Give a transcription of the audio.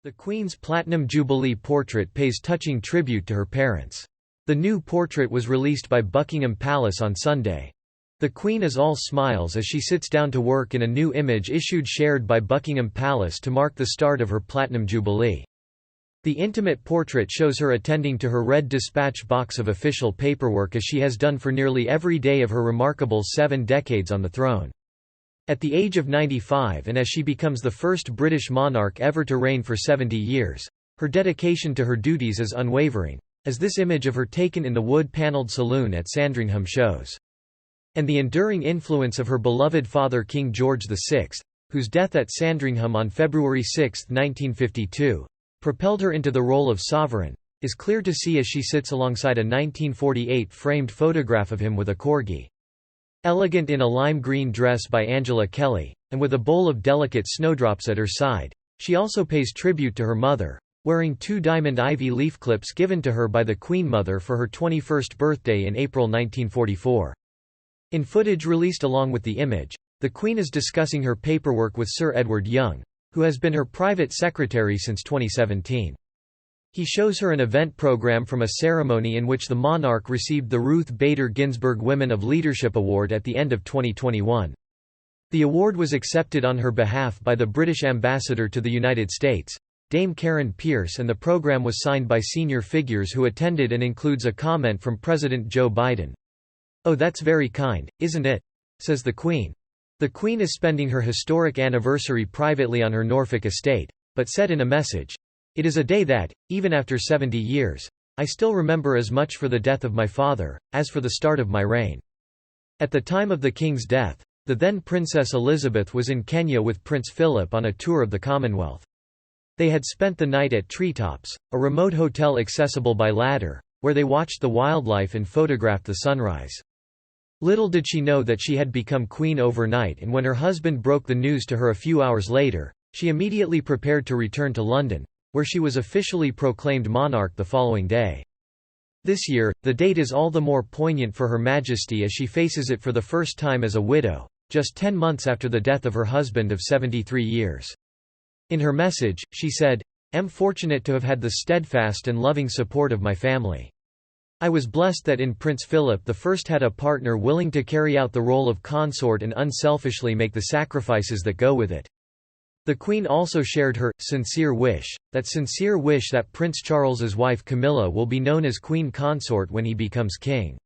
The Queen's Platinum Jubilee portrait pays touching tribute to her parents. The new portrait was released by Buckingham Palace on Sunday. The Queen is all smiles as she sits down to work in a new image shared by Buckingham Palace to mark the start of her Platinum Jubilee. The intimate portrait shows her attending to her red dispatch box of official paperwork as she has done for nearly every day of her remarkable 7 decades on the throne. At the age of 95 and as she becomes the first British monarch ever to reign for 70 years, her dedication to her duties is unwavering, as this image of her taken in the wood-panelled saloon at Sandringham shows. And the enduring influence of her beloved father King George VI, whose death at Sandringham on February 6, 1952, propelled her into the role of sovereign, is clear to see as she sits alongside a 1948 framed photograph of him with a corgi. Elegant in a lime green dress by Angela Kelly, and with a bowl of delicate snowdrops at her side, she also pays tribute to her mother, wearing 2 diamond ivy leaf clips given to her by the Queen Mother for her 21st birthday in April 1944. In footage released along with the image, the Queen is discussing her paperwork with Sir Edward Young, who has been her private secretary since 2017. He shows her an event program from a ceremony in which the monarch received the Ruth Bader Ginsburg Women of Leadership Award at the end of 2021. The award was accepted on her behalf by the British ambassador to the United States, Dame Karen Pierce, and the program was signed by senior figures who attended and includes a comment from President Joe Biden. "Oh, that's very kind, isn't it?" says the Queen. The Queen is spending her historic anniversary privately on her Norfolk estate, but said in a message, "It is a day that, even after 70 years, I still remember as much for the death of my father, as for the start of my reign." At the time of the King's death, the then Princess Elizabeth was in Kenya with Prince Philip on a tour of the Commonwealth. They had spent the night at Treetops, a remote hotel accessible by ladder, where they watched the wildlife and photographed the sunrise. Little did she know that she had become queen overnight, and when her husband broke the news to her a few hours later, she immediately prepared to return to London, where she was officially proclaimed monarch the following day. This year, the date is all the more poignant for Her Majesty as she faces it for the first time as a widow, just 10 months after the death of her husband of 73 years. In her message, she said, "I'm fortunate to have had the steadfast and loving support of my family. I was blessed that in Prince Philip I had a partner willing to carry out the role of consort and unselfishly make the sacrifices that go with it." The Queen also shared her sincere wish that Prince Charles's wife Camilla will be known as Queen Consort when he becomes king.